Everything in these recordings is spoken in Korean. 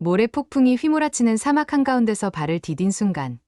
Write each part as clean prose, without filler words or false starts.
모래 폭풍이 휘몰아치는 사막 한가운데서 발을 디딘 순간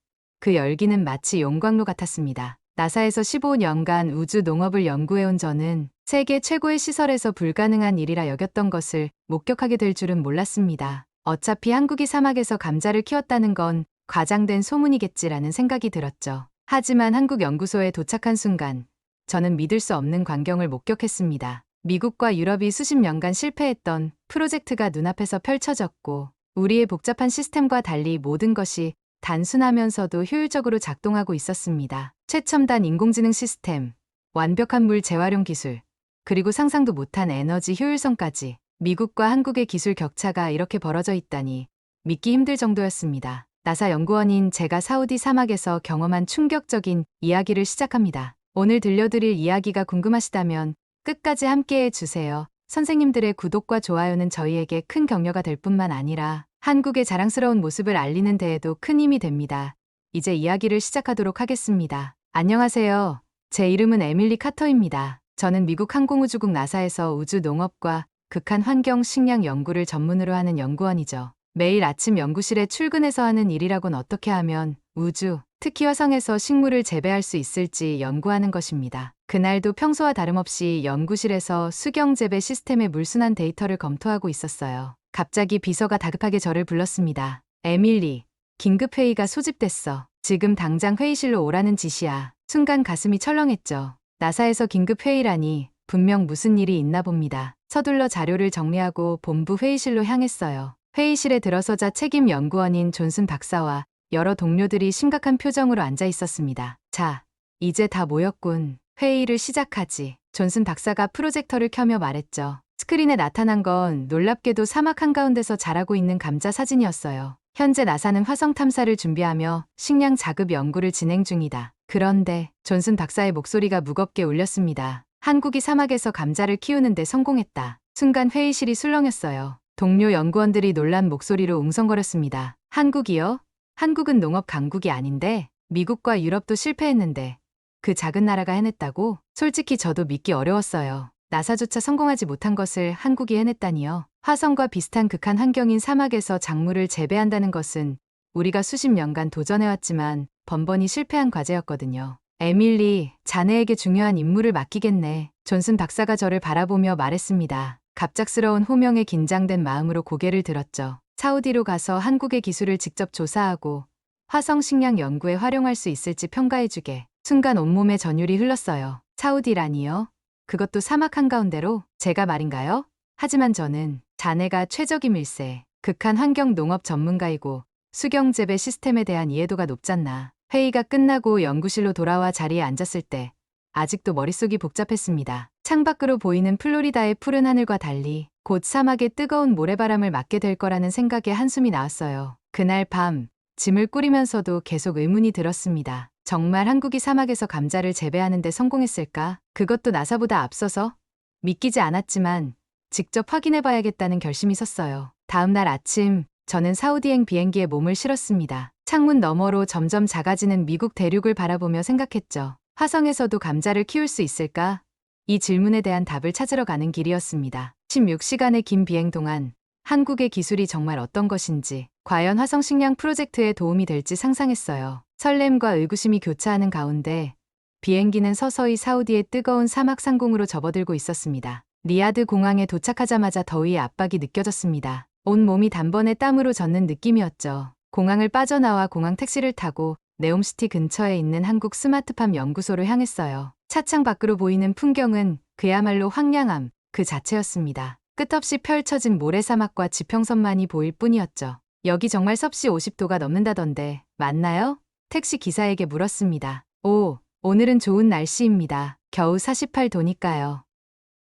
그 열기는 마치 용광로 같았습니다. 나사에서 15년간 우주 농업을 연구해온 저는 세계 최고의 시설에서 불가능한 일이라 여겼던 것을 목격하게 될 줄은 몰랐습니다. 어차피 한국이 사막에서 감자를 키웠다는 건 과장된 소문이겠지라는 생각이 들었죠. 하지만 한국 연구소에 도착한 순간 저는 믿을 수 없는 광경을 목격했습니다. 미국과 유럽이 수십 년간 실패했던 프로젝트가 눈앞에서 펼쳐졌고 우리의 복잡한 시스템과 달리 모든 것이 단순하면서도 효율적으로 작동하고 있었습니다. 최첨단 인공지능 시스템, 완벽한 물 재활용 기술, 그리고 상상도 못한 에너지 효율성까지 미국과 한국의 기술 격차가 이렇게 벌어져 있다니 믿기 힘들 정도였습니다. 나사 연구원인 제가 사우디 사막에서 경험한 충격적인 이야기를 시작합니다. 오늘 들려드릴 이야기가 궁금하시다면 끝까지 함께해 주세요. 선생님들의 구독과 좋아요는 저희에게 큰 격려가 될 뿐만 아니라 한국의 자랑스러운 모습을 알리는 데에도 큰 힘이 됩니다. 이제 이야기를 시작하도록 하겠습니다. 안녕하세요. 제 이름은 에밀리 카터입니다. 저는 미국 항공우주국 나사에서 우주 농업과 극한 환경 식량 연구를 전문으로 하는 연구원이죠. 매일 아침 연구실에 출근해서 하는 일이라곤 어떻게 하면 우주, 특히 화성에서 식물을 재배할 수 있을지 연구하는 것입니다. 그날도 평소와 다름없이 연구실에서 수경 재배 시스템의 물순환 데이터를 검토하고 있었어요. 갑자기 비서가 다급하게 저를 불렀습니다. 에밀리, 긴급회의가 소집됐어. 지금 당장 회의실로 오라는 지시야. 순간 가슴이 철렁했죠. 나사에서 긴급회의라니 분명 무슨 일이 있나 봅니다. 서둘러 자료를 정리하고 본부 회의실로 향했어요. 회의실에 들어서자 책임 연구원인 존슨 박사와 여러 동료들이 심각한 표정으로 앉아 있었습니다. 자, 이제 다 모였군. 회의를 시작하지. 존슨 박사가 프로젝터를 켜며 말했죠. 스크린에 나타난 건 놀랍게도 사막 한가운데서 자라고 있는 감자 사진이었어요. 현재 나사는 화성 탐사를 준비하며 식량 자급 연구를 진행 중이다. 그런데 존슨 박사의 목소리가 무겁게 울렸습니다. 한국이 사막에서 감자를 키우는데 성공했다. 순간 회의실이 술렁였어요. 동료 연구원들이 놀란 목소리로 웅성거렸습니다. 한국이요? 한국은 농업 강국이 아닌데 미국과 유럽도 실패했는데 그 작은 나라가 해냈다고? 솔직히 저도 믿기 어려웠어요. 나사조차 성공하지 못한 것을 한국이 해냈다니요. 화성과 비슷한 극한 환경인 사막에서 작물을 재배한다는 것은 우리가 수십 년간 도전해왔지만 번번이 실패한 과제였거든요. 에밀리, 자네에게 중요한 임무를 맡기겠네. 존슨 박사가 저를 바라보며 말했습니다. 갑작스러운 호명에 긴장된 마음으로 고개를 들었죠. 사우디로 가서 한국의 기술을 직접 조사하고 화성 식량 연구에 활용할 수 있을지 평가해주게. 순간 온몸에 전율이 흘렀어요. 사우디라니요? 그것도 사막 한가운데로? 제가 말인가요? 하지만 저는 자네가 최적임일세. 극한 환경 농업 전문가이고 수경 재배 시스템에 대한 이해도가 높잖나. 회의가 끝나고 연구실로 돌아와 자리에 앉았을 때 아직도 머릿속이 복잡했습니다. 창밖으로 보이는 플로리다의 푸른 하늘과 달리 곧 사막의 뜨거운 모래바람을 맞게 될 거라는 생각에 한숨이 나왔어요. 그날 밤 짐을 꾸리면서도 계속 의문이 들었습니다. 정말 한국이 사막에서 감자를 재배하는데 성공했을까? 그것도 나사보다 앞서서? 믿기지 않았지만 직접 확인해봐야겠다는 결심이 섰어요. 다음 날 아침 저는 사우디행 비행기에 몸을 실었습니다. 창문 너머로 점점 작아지는 미국 대륙을 바라보며 생각했죠. 화성에서도 감자를 키울 수 있을까? 이 질문에 대한 답을 찾으러 가는 길이었습니다. 16시간의 긴 비행 동안 한국의 기술이 정말 어떤 것인지, 과연 화성 식량 프로젝트에 도움이 될지 상상했어요. 설렘과 의구심이 교차하는 가운데 비행기는 서서히 사우디의 뜨거운 사막 상공으로 접어들고 있었습니다. 리야드 공항에 도착하자마자 더위의 압박이 느껴졌습니다. 온 몸이 단번에 땀으로 젖는 느낌이었죠. 공항을 빠져나와 공항 택시를 타고 네옴시티 근처에 있는 한국 스마트팜 연구소로 향했어요. 차창 밖으로 보이는 풍경은 그야말로 황량함 그 자체였습니다. 끝없이 펼쳐진 모래사막과 지평선만이 보일 뿐이었죠. 여기 정말 섭씨 50도가 넘는다던데 맞나요? 택시 기사에게 물었습니다. 오, 오늘은 좋은 날씨입니다. 겨우 48도니까요.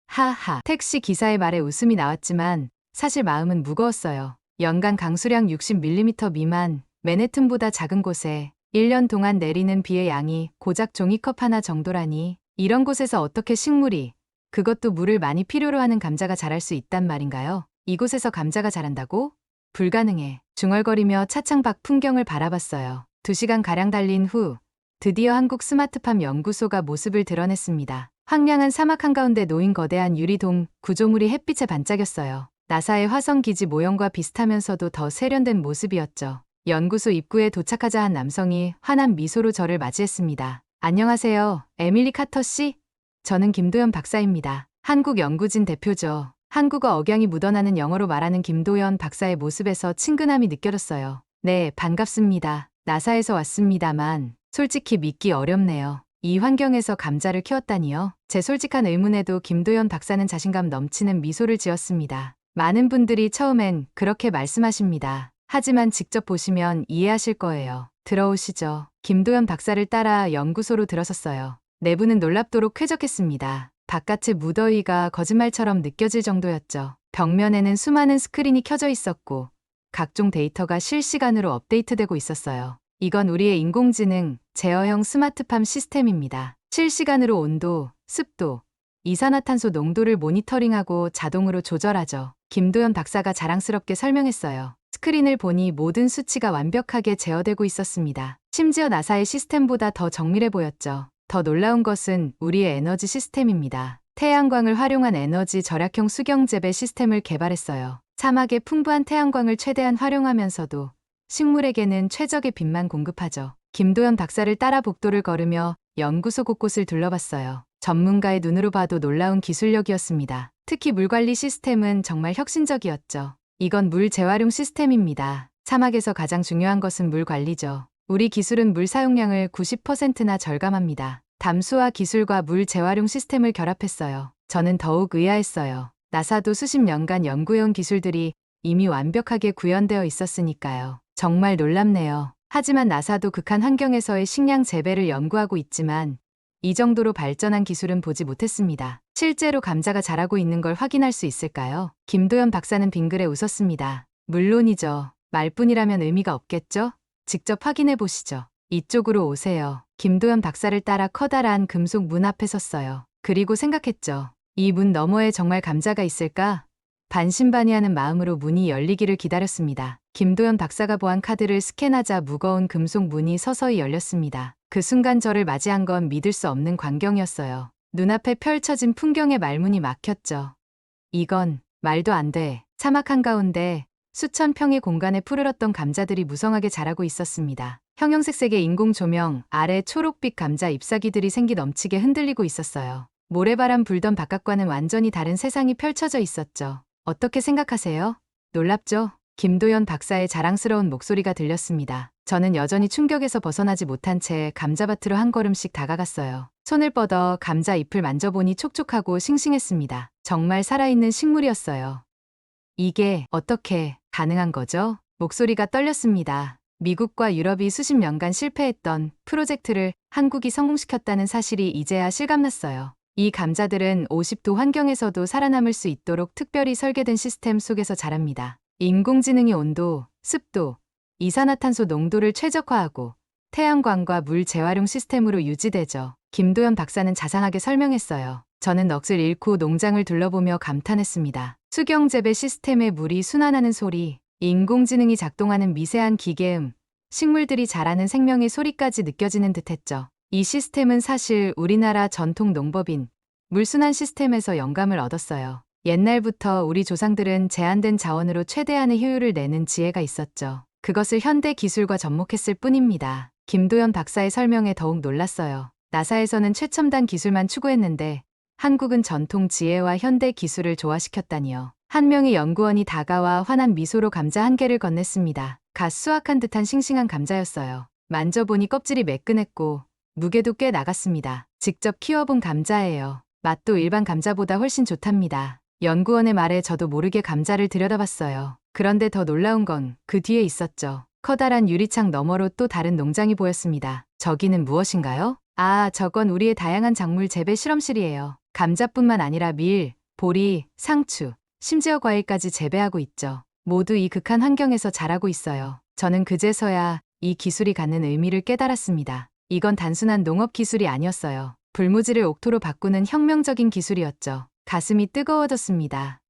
하하. 택시 기사의 말에 웃음이 나왔지만 사실 마음은 무거웠어요. 연간 강수량 60mm 미만, 맨해튼보다 작은 곳에 1년 동안 내리는 비의 양이 고작 종이컵 하나 정도라니, 이런 곳에서 어떻게 식물이, 그것도 물을 많이 필요로 하는 감자가 자랄 수 있단 말인가요? 이곳에서 감자가 자란다고? 불가능해. 중얼거리며 차창 밖 풍경을 바라봤어요. 2시간가량 달린 후 드디어 한국 스마트팜 연구소가 모습을 드러냈습니다. 황량한 사막 한가운데 놓인 거대한 유리돔 구조물이 햇빛에 반짝였어요. 나사의 화성 기지 모형과 비슷하면서도 더 세련된 모습이었죠. 연구소 입구에 도착하자 한 남성이 환한 미소로 저를 맞이했습니다. 안녕하세요, 에밀리 카터 씨? 저는 김도연 박사입니다. 한국 연구진 대표죠. 한국어 억양이 묻어나는 영어로 말하는 김도연 박사의 모습에서 친근함이 느껴졌어요. 네, 반갑습니다. 나사에서 왔습니다만 솔직히 믿기 어렵네요. 이 환경에서 감자를 키웠다니요? 제 솔직한 의문에도 김도연 박사는 자신감 넘치는 미소를 지었습니다. 많은 분들이 처음엔 그렇게 말씀하십니다. 하지만 직접 보시면 이해하실 거예요. 들어오시죠. 김도연 박사를 따라 연구소로 들어섰어요. 내부는 놀랍도록 쾌적했습니다. 바깥의 무더위가 거짓말처럼 느껴질 정도였죠. 벽면에는 수많은 스크린이 켜져 있었고 각종 데이터가 실시간으로 업데이트되고 있었어요. 이건 우리의 인공지능 제어형 스마트팜 시스템입니다. 실시간으로 온도, 습도, 이산화탄소 농도를 모니터링하고 자동으로 조절하죠. 김도연 박사가 자랑스럽게 설명했어요. 스크린을 보니 모든 수치가 완벽하게 제어되고 있었습니다. 심지어 나사의 시스템보다 더 정밀해 보였죠. 더 놀라운 것은 우리의 에너지 시스템입니다. 태양광을 활용한 에너지 절약형 수경 재배 시스템을 개발했어요. 사막의 풍부한 태양광을 최대한 활용하면서도 식물에게는 최적의 빛만 공급하죠. 김도연 박사를 따라 복도를 걸으며 연구소 곳곳을 둘러봤어요. 전문가의 눈으로 봐도 놀라운 기술력이었습니다. 특히 물 관리 시스템은 정말 혁신적이었죠. 이건 물 재활용 시스템입니다. 사막에서 가장 중요한 것은 물 관리죠. 우리 기술은 물 사용량을 90%나 절감합니다. 담수화 기술과 물 재활용 시스템을 결합했어요. 저는 더욱 의아했어요. 나사도 수십 년간 연구해온 기술들이 이미 완벽하게 구현되어 있었으니까요. 정말 놀랍네요. 하지만 나사도 극한 환경에서의 식량 재배를 연구하고 있지만 이 정도로 발전한 기술은 보지 못했습니다. 실제로 감자가 자라고 있는 걸 확인할 수 있을까요? 김도연 박사는 빙그레 웃었습니다. 물론이죠. 말뿐이라면 의미가 없겠죠? 직접 확인해 보시죠. 이쪽으로 오세요. 김도연 박사를 따라 커다란 금속 문 앞에 섰어요. 그리고 생각했죠. 이 문 너머에 정말 감자가 있을까? 반신반의하는 마음으로 문이 열리기를 기다렸습니다. 김도연 박사가 보안 카드를 스캔하자 무거운 금속 문이 서서히 열렸습니다. 그 순간 저를 맞이한 건 믿을 수 없는 광경이었어요. 눈앞에 펼쳐진 풍경에 말문이 막혔죠. 이건 말도 안 돼. 사막 한가운데 수천 평의 공간에 푸르렀던 감자들이 무성하게 자라고 있었습니다. 형형색색의 인공 조명 아래 초록빛 감자 잎사귀들이 생기 넘치게 흔들리고 있었어요. 모래바람 불던 바깥과는 완전히 다른 세상이 펼쳐져 있었죠. 어떻게 생각하세요? 놀랍죠? 김도연 박사의 자랑스러운 목소리가 들렸습니다. 저는 여전히 충격에서 벗어나지 못한 채 감자밭으로 한 걸음씩 다가갔어요. 손을 뻗어 감자 잎을 만져보니 촉촉하고 싱싱했습니다. 정말 살아있는 식물이었어요. 이게 어떻게 가능한 거죠? 목소리가 떨렸습니다. 미국과 유럽이 수십 년간 실패했던 프로젝트를 한국이 성공시켰다는 사실이 이제야 실감났어요. 이 감자들은 50도 환경에서도 살아남을 수 있도록 특별히 설계된 시스템 속에서 자랍니다. 인공지능이 온도, 습도, 이산화탄소 농도를 최적화하고 태양광과 물 재활용 시스템으로 유지되죠. 김도연 박사는 자상하게 설명했어요. 저는 넋을 잃고 농장을 둘러보며 감탄했습니다. 수경 재배 시스템의 물이 순환하는 소리, 인공지능이 작동하는 미세한 기계음, 식물들이 자라는 생명의 소리까지 느껴지는 듯했죠. 이 시스템은 사실 우리나라 전통 농법인 물순환 시스템에서 영감을 얻었어요. 옛날부터 우리 조상들은 제한된 자원으로 최대한의 효율을 내는 지혜가 있었죠. 그것을 현대 기술과 접목했을 뿐입니다. 김도연 박사의 설명에 더욱 놀랐어요. 나사에서는 최첨단 기술만 추구했는데 한국은 전통 지혜와 현대 기술을 조화시켰다니요. 한 명의 연구원이 다가와 환한 미소로 감자 한 개를 건넸습니다. 갓 수확한 듯한 싱싱한 감자였어요. 만져보니 껍질이 매끈했고 무게도 꽤 나갔습니다. 직접 키워본 감자예요. 맛도 일반 감자보다 훨씬 좋답니다. 연구원의 말에 저도 모르게 감자를 들여다봤어요. 그런데 더 놀라운 건 그 뒤에 있었죠. 커다란 유리창 너머로 또 다른 농장이 보였습니다. 저기는 무엇인가요? 아, 저건 우리의 다양한 작물 재배 실험실이에요. 감자뿐만 아니라 밀, 보리, 상추, 심지어 과일까지 재배하고 있죠. 모두 이 극한 환경에서 자라고 있어요. 저는 그제서야 이 기술이 갖는 의미를 깨달았습니다. 이건 단순한 농업 기술이 아니었어요. 불모지를 옥토로 바꾸는 혁명적인 기술이었죠. 가슴이 뜨거워졌습니다.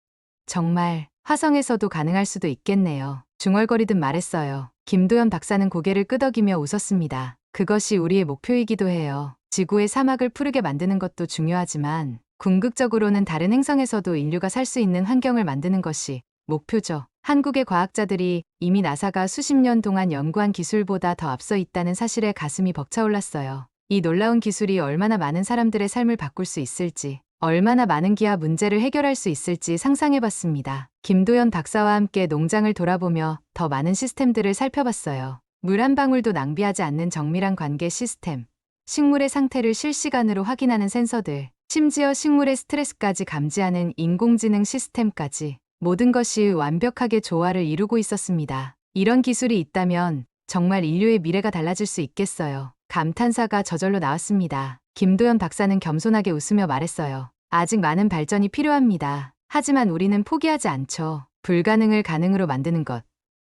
정말 화성에서도 가능할 수도 있겠네요. 중얼거리듯 말했어요. 김도연 박사는 고개를 끄덕이며 웃었습니다. 그것이 우리의 목표이기도 해요. 지구의 사막을 푸르게 만드는 것도 중요하지만 궁극적으로는 다른 행성에서도 인류가 살 수 있는 환경을 만드는 것이 목표죠. 한국의 과학자들이 이미 나사가 수십 년 동안 연구한 기술보다 더 앞서 있다는 사실에 가슴이 벅차올랐어요. 이 놀라운 기술이 얼마나 많은 사람들의 삶을 바꿀 수 있을지, 얼마나 많은 기아 문제를 해결할 수 있을지 상상해봤습니다. 김도연 박사와 함께 농장을 돌아보며 더 많은 시스템들을 살펴봤어요. 물 한 방울도 낭비하지 않는 정밀한 관계 시스템, 식물의 상태를 실시간으로 확인하는 센서들, 심지어 식물의 스트레스까지 감지하는 인공지능 시스템까지 모든 것이 완벽하게 조화를 이루고 있었습니다. 이런 기술이 있다면 정말 인류의 미래가 달라질 수 있겠어요. 감탄사가 저절로 나왔습니다. 김도연 박사는 겸손하게 웃으며 말했어요. 아직 많은 발전이 필요합니다. 하지만 우리는 포기하지 않죠. 불가능을 가능으로 만드는 것.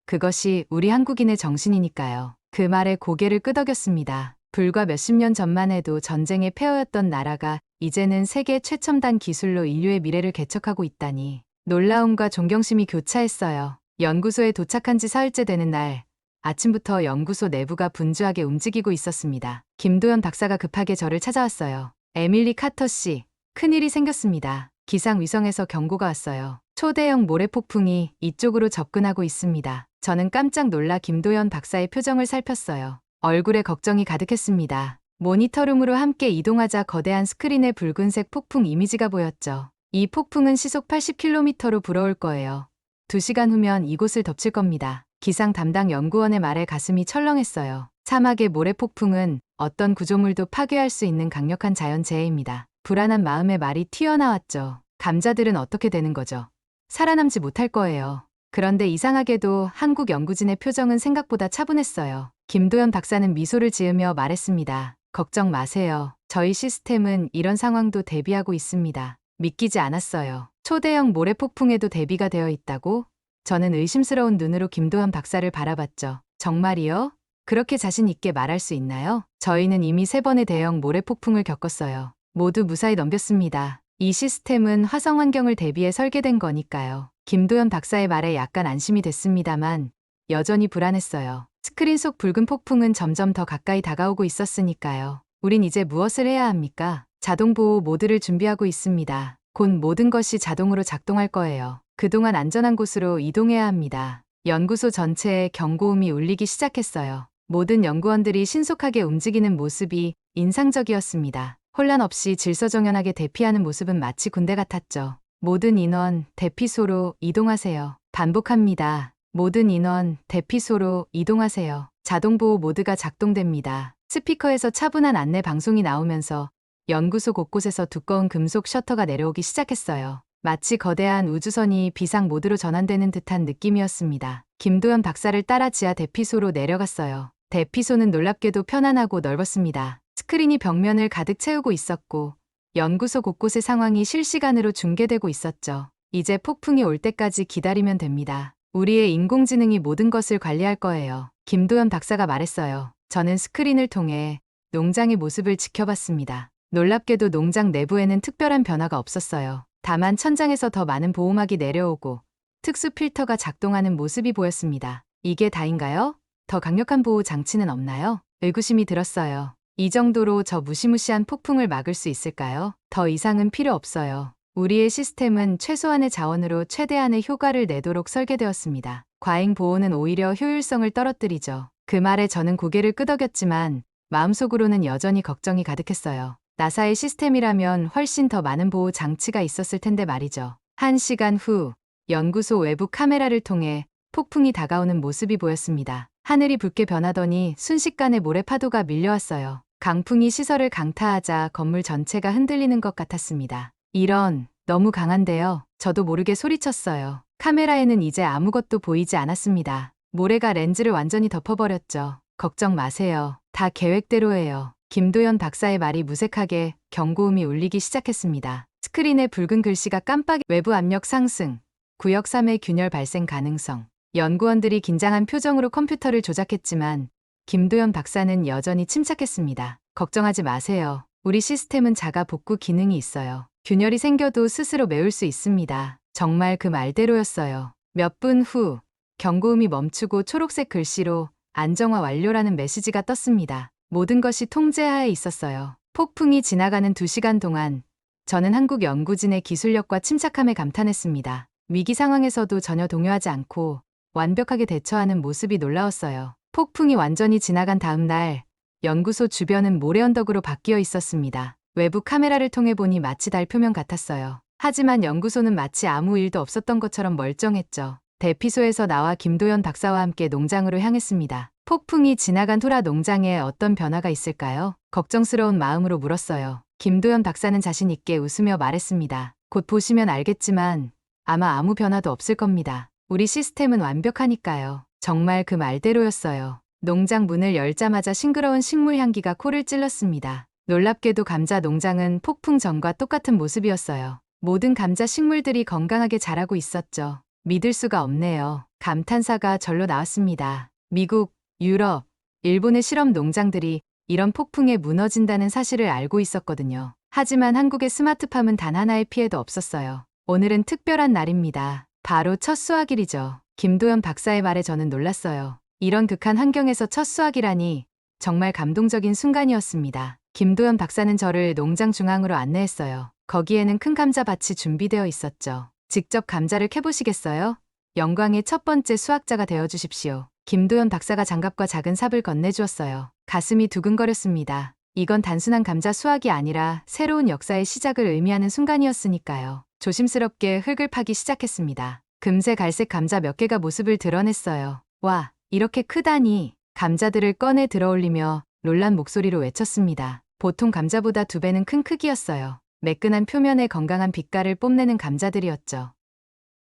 그것이 우리 한국인의 정신이니까요. 그 말에 고개를 끄덕였습니다. 불과 몇십 년 전만 해도 전쟁의 폐허였던 나라가 이제는 세계 최첨단 기술로 인류의 미래를 개척하고 있다니. 놀라움과 존경심이 교차했어요. 연구소에 도착한 지 사흘째 되는 날, 아침부터 연구소 내부가 분주하게 움직이고 있었습니다. 김도연 박사가 급하게 저를 찾아왔어요. 에밀리 카터 씨, 큰일이 생겼습니다. 기상위성에서 경고가 왔어요. 초대형 모래폭풍이 이쪽으로 접근하고 있습니다. 저는 깜짝 놀라 김도연 박사의 표정을 살폈어요. 얼굴에 걱정이 가득했습니다. 모니터룸으로 함께 이동하자 거대한 스크린에 붉은색 폭풍 이미지가 보였죠. 이 폭풍은 시속 80km로 불어올 거예요. 2시간 후면 이곳을 덮칠 겁니다. 기상 담당 연구원의 말에 가슴이 철렁했어요. 사막의 모래폭풍은 어떤 구조물도 파괴할 수 있는 강력한 자연재해입니다. 불안한 마음에 말이 튀어나왔죠. 감자들은 어떻게 되는 거죠? 살아남지 못할 거예요. 그런데 이상하게도 한국 연구진의 표정은 생각보다 차분했어요. 김도연 박사는 미소를 지으며 말했습니다. 걱정 마세요. 저희 시스템은 이런 상황도 대비하고 있습니다. 믿기지 않았어요. 초대형 모래폭풍에도 대비가 되어 있다고? 저는 의심스러운 눈으로 김도연 박사를 바라봤죠. 정말이요? 그렇게 자신 있게 말할 수 있나요? 저희는 이미 3번의 대형 모래폭풍을 겪었어요. 모두 무사히 넘겼습니다. 이 시스템은 화성 환경을 대비해 설계된 거니까요. 김도연 박사의 말에 약간 안심이 됐습니다만 여전히 불안했어요. 스크린 속 붉은 폭풍은 점점 더 가까이 다가오고 있었으니까요. 우린 이제 무엇을 해야 합니까? 자동보호 모드를 준비하고 있습니다. 곧 모든 것이 자동으로 작동할 거예요. 그동안 안전한 곳으로 이동해야 합니다. 연구소 전체에 경고음이 울리기 시작했어요. 모든 연구원들이 신속하게 움직이는 모습이 인상적이었습니다. 혼란 없이 질서정연하게 대피하는 모습은 마치 군대 같았죠. 모든 인원 대피소로 이동하세요. 반복합니다. 모든 인원 대피소로 이동하세요. 자동보호 모드가 작동됩니다. 스피커에서 차분한 안내 방송이 나오면서 연구소 곳곳에서 두꺼운 금속 셔터가 내려오기 시작했어요. 마치 거대한 우주선이 비상 모드로 전환되는 듯한 느낌이었습니다. 김도연 박사를 따라 지하 대피소로 내려갔어요. 대피소는 놀랍게도 편안하고 넓었습니다. 스크린이 벽면을 가득 채우고 있었고 연구소 곳곳의 상황이 실시간으로 중계되고 있었죠. 이제 폭풍이 올 때까지 기다리면 됩니다. 우리의 인공지능이 모든 것을 관리할 거예요. 김도연 박사가 말했어요. 저는 스크린을 통해 농장의 모습을 지켜봤습니다. 놀랍게도 농장 내부에는 특별한 변화가 없었어요. 다만 천장에서 더 많은 보호막이 내려오고 특수 필터가 작동하는 모습이 보였습니다. 이게 다인가요? 더 강력한 보호 장치는 없나요? 의구심이 들었어요. 이 정도로 저 무시무시한 폭풍을 막을 수 있을까요? 더 이상은 필요 없어요. 우리의 시스템은 최소한의 자원으로 최대한의 효과를 내도록 설계되었습니다. 과잉 보호는 오히려 효율성을 떨어뜨리죠. 그 말에 저는 고개를 끄덕였지만 마음속으로는 여전히 걱정이 가득했어요. 나사의 시스템이라면 훨씬 더 많은 보호 장치가 있었을 텐데 말이죠. 1시간 후 연구소 외부 카메라를 통해 폭풍이 다가오는 모습이 보였습니다. 하늘이 붉게 변하더니 순식간에 모래파도가 밀려왔어요. 강풍이 시설을 강타하자 건물 전체가 흔들리는 것 같았습니다. 이런, 너무 강한데요. 저도 모르게 소리쳤어요. 카메라에는 이제 아무것도 보이지 않았습니다. 모래가 렌즈를 완전히 덮어버렸죠. 걱정 마세요. 다 계획대로예요. 김도연 박사의 말이 무색하게 경고음이 울리기 시작했습니다. 스크린에 붉은 글씨가 깜빡이 외부 압력 상승, 구역 3의 균열 발생 가능성. 연구원들이 긴장한 표정으로 컴퓨터를 조작했지만 김도연 박사는 여전히 침착했습니다. 걱정하지 마세요. 우리 시스템은 자가 복구 기능이 있어요. 균열이 생겨도 스스로 메울 수 있습니다. 정말 그 말대로였어요. 몇 분 후 경고음이 멈추고 초록색 글씨로 안정화 완료라는 메시지가 떴습니다. 모든 것이 통제하에 있었어요. 폭풍이 지나가는 2시간 동안 저는 한국 연구진의 기술력과 침착함에 감탄했습니다. 위기 상황에서도 전혀 동요하지 않고 완벽하게 대처하는 모습이 놀라웠어요. 폭풍이 완전히 지나간 다음 날, 연구소 주변은 모래언덕으로 바뀌어 있었습니다. 외부 카메라를 통해 보니 마치 달 표면 같았어요. 하지만 연구소는 마치 아무 일도 없었던 것처럼 멀쩡했죠. 대피소에서 나와 김도연 박사와 함께 농장으로 향했습니다. 폭풍이 지나간 후라 농장에 어떤 변화가 있을까요? 걱정스러운 마음으로 물었어요. 김도연 박사는 자신 있게 웃으며 말했습니다. 곧 보시면 알겠지만 아마 아무 변화도 없을 겁니다. 우리 시스템은 완벽하니까요. 정말 그 말대로였어요. 농장 문을 열자마자 싱그러운 식물 향기가 코를 찔렀습니다. 놀랍게도 감자 농장은 폭풍 전과 똑같은 모습이었어요. 모든 감자 식물들이 건강하게 자라고 있었죠. 믿을 수가 없네요. 감탄사가 절로 나왔습니다. 미국, 유럽, 일본의 실험 농장들이 이런 폭풍에 무너진다는 사실을 알고 있었거든요. 하지만 한국의 스마트팜은 단 하나의 피해도 없었어요. 오늘은 특별한 날입니다. 바로 첫 수확일이죠. 김도연 박사의 말에 저는 놀랐어요. 이런 극한 환경에서 첫 수확이라니 정말 감동적인 순간이었습니다. 김도연 박사는 저를 농장 중앙으로 안내했어요. 거기에는 큰 감자밭이 준비되어 있었죠. 직접 감자를 캐보시겠어요? 영광의 첫 번째 수확자가 되어주십시오. 김도연 박사가 장갑과 작은 삽을 건네주었어요. 가슴이 두근거렸습니다. 이건 단순한 감자 수확이 아니라 새로운 역사의 시작을 의미하는 순간이었으니까요. 조심스럽게 흙을 파기 시작했습니다. 금세 갈색 감자 몇 개가 모습을 드러냈어요. 와, 이렇게 크다니. 감자들을 꺼내 들어올리며 놀란 목소리로 외쳤습니다. 보통 감자보다 2배는 큰 크기였어요. 매끈한 표면에 건강한 빛깔을 뽐내는 감자들이었죠.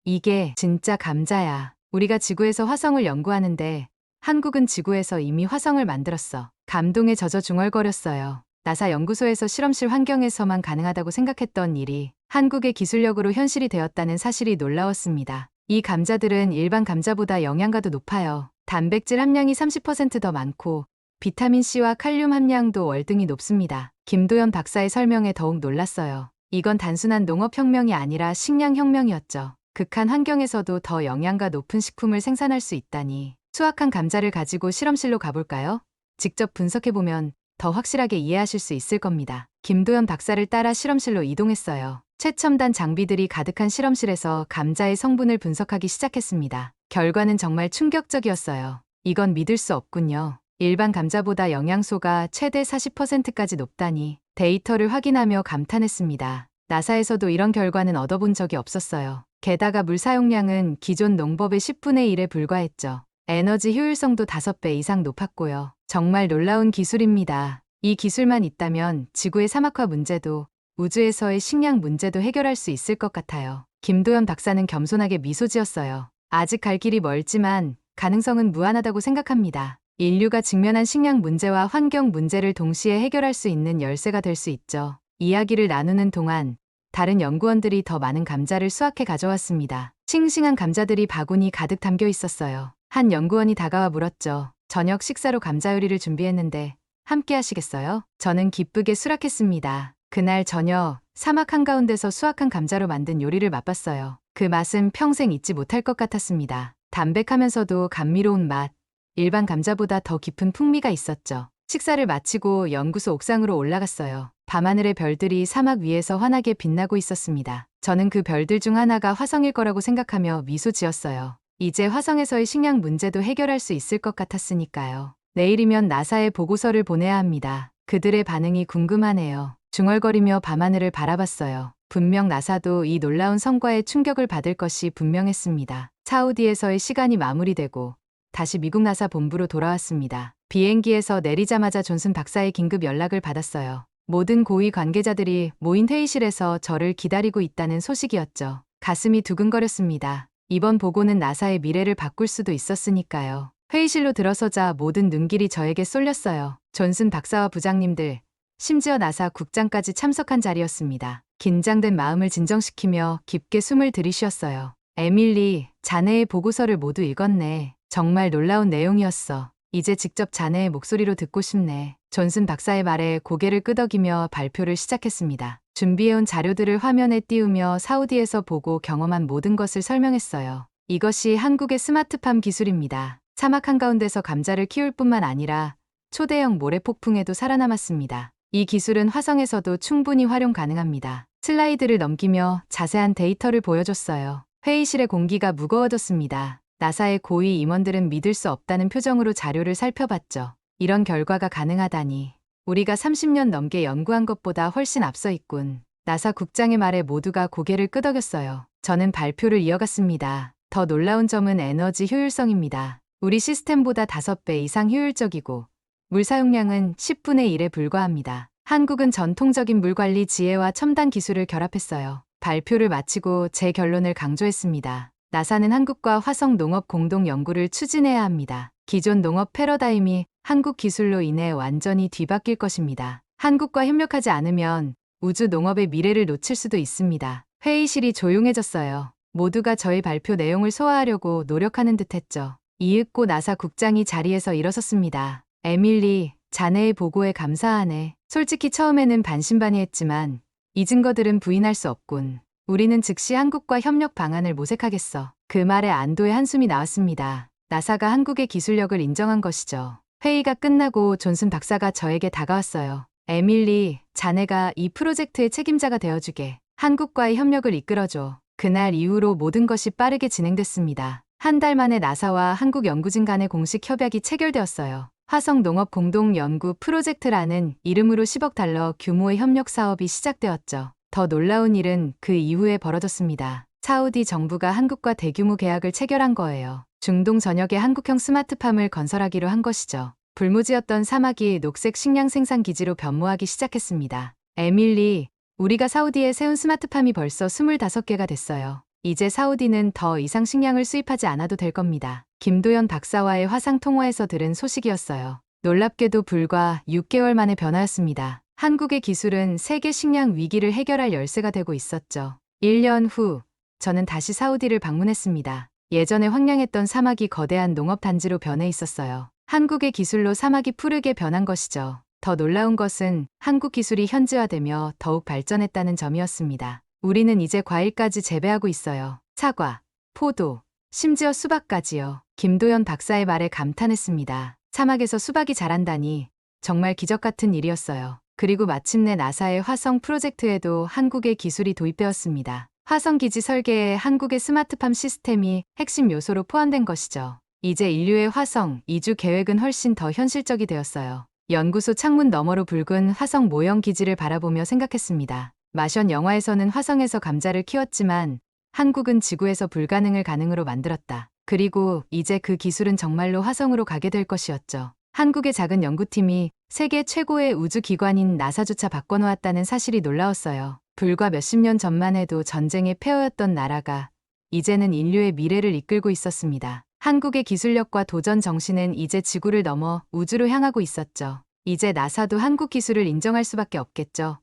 이게 진짜 감자야. 우리가 지구에서 화성을 연구하는데 한국은 지구에서 이미 화성을 만들었어. 감동에 젖어 중얼거렸어요. 나사 연구소에서 실험실 환경에서만 가능하다고 생각했던 일이 한국의 기술력으로 현실이 되었다는 사실이 놀라웠습니다. 이 감자들은 일반 감자보다 영양가도 높아요. 단백질 함량이 30% 더 많고 비타민C와 칼륨 함량도 월등히 높습니다. 김도연 박사의 설명에 더욱 놀랐어요. 이건 단순한 농업혁명이 아니라 식량혁명이었죠. 극한 환경에서도 더 영양가 높은 식품을 생산할 수 있다니. 수확한 감자를 가지고 실험실로 가볼까요? 직접 분석해보면 더 확실하게 이해하실 수 있을 겁니다. 김도연 박사를 따라 실험실로 이동했어요. 최첨단 장비들이 가득한 실험실에서 감자의 성분을 분석하기 시작했습니다. 결과는 정말 충격적이었어요. 이건 믿을 수 없군요. 일반 감자보다 영양소가 최대 40%까지 높다니. 데이터를 확인하며 감탄했습니다. 나사에서도 이런 결과는 얻어본 적이 없었어요. 게다가 물 사용량은 기존 농법의 10분의 1에 불과했죠. 에너지 효율성도 5배 이상 높았고요. 정말 놀라운 기술입니다. 이 기술만 있다면 지구의 사막화 문제도 우주에서의 식량 문제도 해결할 수 있을 것 같아요. 김도연 박사는 겸손하게 미소 지었어요. 아직 갈 길이 멀지만 가능성은 무한하다고 생각합니다. 인류가 직면한 식량 문제와 환경 문제를 동시에 해결할 수 있는 열쇠가 될 수 있죠. 이야기를 나누는 동안 다른 연구원들이 더 많은 감자를 수확해 가져왔습니다. 싱싱한 감자들이 바구니 가득 담겨 있었어요. 한 연구원이 다가와 물었죠. 저녁 식사로 감자 요리를 준비했는데 함께 하시겠어요? 저는 기쁘게 수락했습니다. 그날 저녁 사막 한가운데서 수확한 감자로 만든 요리를 맛봤어요. 그 맛은 평생 잊지 못할 것 같았습니다. 담백하면서도 감미로운 맛, 일반 감자보다 더 깊은 풍미가 있었죠. 식사를 마치고 연구소 옥상으로 올라갔어요. 밤하늘의 별들이 사막 위에서 환하게 빛나고 있었습니다. 저는 그 별들 중 하나가 화성일 거라고 생각하며 미소 지었어요. 이제 화성에서의 식량 문제도 해결할 수 있을 것 같았으니까요. 내일이면 나사에 보고서를 보내야 합니다. 그들의 반응이 궁금하네요. 중얼거리며 밤하늘을 바라봤어요. 분명 나사도 이 놀라운 성과에 충격을 받을 것이 분명했습니다. 사우디에서의 시간이 마무리되고 다시 미국 나사 본부로 돌아왔습니다. 비행기에서 내리자마자 존슨 박사의 긴급 연락을 받았어요. 모든 고위 관계자들이 모인 회의실에서 저를 기다리고 있다는 소식이었죠. 가슴이 두근거렸습니다. 이번 보고는 나사의 미래를 바꿀 수도 있었으니까요. 회의실로 들어서자 모든 눈길이 저에게 쏠렸어요. 존슨 박사와 부장님들, 심지어 나사 국장까지 참석한 자리였습니다. 긴장된 마음을 진정시키며 깊게 숨을 들이쉬었어요. 에밀리, 자네의 보고서를 모두 읽었네. 정말 놀라운 내용이었어. 이제 직접 자네의 목소리로 듣고 싶네. 존슨 박사의 말에 고개를 끄덕이며 발표를 시작했습니다. 준비해온 자료들을 화면에 띄우며 사우디에서 보고 경험한 모든 것을 설명했어요. 이것이 한국의 스마트팜 기술입니다. 사막 한가운데서 감자를 키울 뿐만 아니라 초대형 모래 폭풍에도 살아남았습니다. 이 기술은 화성에서도 충분히 활용 가능합니다. 슬라이드를 넘기며 자세한 데이터를 보여줬어요. 회의실의 공기가 무거워졌습니다. 나사의 고위 임원들은 믿을 수 없다는 표정으로 자료를 살펴봤죠. 이런 결과가 가능하다니. 우리가 30년 넘게 연구한 것보다 훨씬 앞서 있군. 나사 국장의 말에 모두가 고개를 끄덕였어요. 저는 발표를 이어갔습니다. 더 놀라운 점은 에너지 효율성입니다. 우리 시스템보다 5배 이상 효율적이고 물 사용량은 10분의 1에 불과합니다. 한국은 전통적인 물 관리 지혜와 첨단 기술을 결합했어요. 발표를 마치고 제 결론을 강조했습니다. 나사는 한국과 화성 농업 공동 연구를 추진해야 합니다. 기존 농업 패러다임이 한국 기술로 인해 완전히 뒤바뀔 것입니다. 한국과 협력하지 않으면 우주 농업의 미래를 놓칠 수도 있습니다. 회의실이 조용해졌어요. 모두가 저희 발표 내용을 소화하려고 노력하는 듯했죠. 이윽고 나사 국장이 자리에서 일어섰습니다. 에밀리, 자네의 보고에 감사하네. 솔직히 처음에는 반신반의했지만 이 증거들은 부인할 수 없군. 우리는 즉시 한국과 협력 방안을 모색하겠어. 그 말에 안도의 한숨이 나왔습니다. 나사가 한국의 기술력을 인정한 것이죠. 회의가 끝나고 존슨 박사가 저에게 다가왔어요. 에밀리, 자네가 이 프로젝트의 책임자가 되어주게. 한국과의 협력을 이끌어줘. 그날 이후로 모든 것이 빠르게 진행됐습니다. 한 달 만에 나사와 한국 연구진 간의 공식 협약이 체결되었어요. 화성 농업 공동 연구 프로젝트라는 이름으로 10억 달러 규모의 협력 사업이 시작되었죠. 더 놀라운 일은 그 이후에 벌어졌습니다. 사우디 정부가 한국과 대규모 계약을 체결한 거예요. 중동 전역에 한국형 스마트팜을 건설하기로 한 것이죠. 불무지였던 사막이 녹색 식량 생산 기지로 변모하기 시작했습니다. 에밀리, 우리가 사우디에 세운 스마트팜이 벌써 25개가 됐어요. 이제 사우디는 더 이상 식량을 수입하지 않아도 될 겁니다. 김도연 박사와의 화상 통화에서 들은 소식이었어요. 놀랍게도 불과 6개월 만의 변화였습니다. 한국의 기술은 세계 식량 위기를 해결할 열쇠가 되고 있었죠. 1년 후, 저는 다시 사우디를 방문했습니다. 예전에 황량했던 사막이 거대한 농업단지로 변해 있었어요. 한국의 기술로 사막이 푸르게 변한 것이죠. 더 놀라운 것은 한국 기술이 현지화되며 더욱 발전했다는 점이었습니다. 우리는 이제 과일까지 재배하고 있어요. 사과, 포도, 심지어 수박까지요. 김도연 박사의 말에 감탄했습니다. 사막에서 수박이 자란다니 정말 기적 같은 일이었어요. 그리고 마침내 나사의 화성 프로젝트에도 한국의 기술이 도입되었습니다. 화성 기지 설계에 한국의 스마트팜 시스템이 핵심 요소로 포함된 것이죠. 이제 인류의 화성 이주 계획은 훨씬 더 현실적이 되었어요. 연구소 창문 너머로 붉은 화성 모형 기지를 바라보며 생각했습니다. 마션 영화에서는 화성에서 감자를 키웠지만 한국은 지구에서 불가능을 가능으로 만들었다. 그리고 이제 그 기술은 정말로 화성으로 가게 될 것이었죠. 한국의 작은 연구팀이 세계 최고의 우주기관인 나사조차 바꿔놓았다는 사실이 놀라웠어요. 불과 몇십 년 전만 해도 전쟁의 폐허였던 나라가 이제는 인류의 미래를 이끌고 있었습니다. 한국의 기술력과 도전 정신은 이제 지구를 넘어 우주로 향하고 있었죠. 이제 나사도 한국 기술을 인정할 수밖에 없겠죠.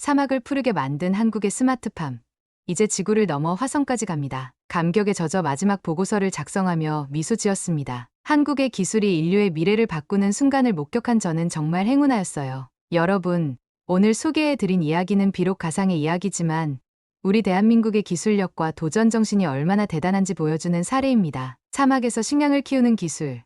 사막을 푸르게 만든 한국의 스마트팜. 이제 지구를 넘어 화성까지 갑니다. 감격에 젖어 마지막 보고서를 작성하며 미소 지었습니다. 한국의 기술이 인류의 미래를 바꾸는 순간을 목격한 저는 정말 행운아였어요. 여러분, 오늘 소개해드린 이야기는 비록 가상의 이야기지만 우리 대한민국의 기술력과 도전 정신이 얼마나 대단한지 보여주는 사례입니다. 사막에서 식량을 키우는 기술,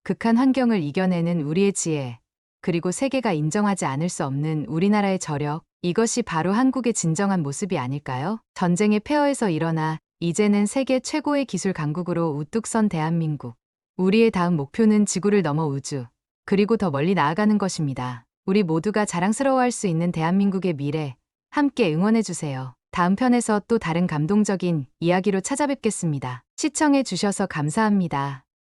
극한 환경을 이겨내는 우리의 지혜, 그리고 세계가 인정하지 않을 수 없는 우리나라의 저력, 이것이 바로 한국의 진정한 모습이 아닐까요? 전쟁의 폐허에서 일어나 이제는 세계 최고의 기술 강국으로 우뚝 선 대한민국. 우리의 다음 목표는 지구를 넘어 우주, 그리고 더 멀리 나아가는 것입니다. 우리 모두가 자랑스러워할 수 있는 대한민국의 미래, 함께 응원해주세요. 다음 편에서 또 다른 감동적인 이야기로 찾아뵙겠습니다. 시청해 주셔서 감사합니다.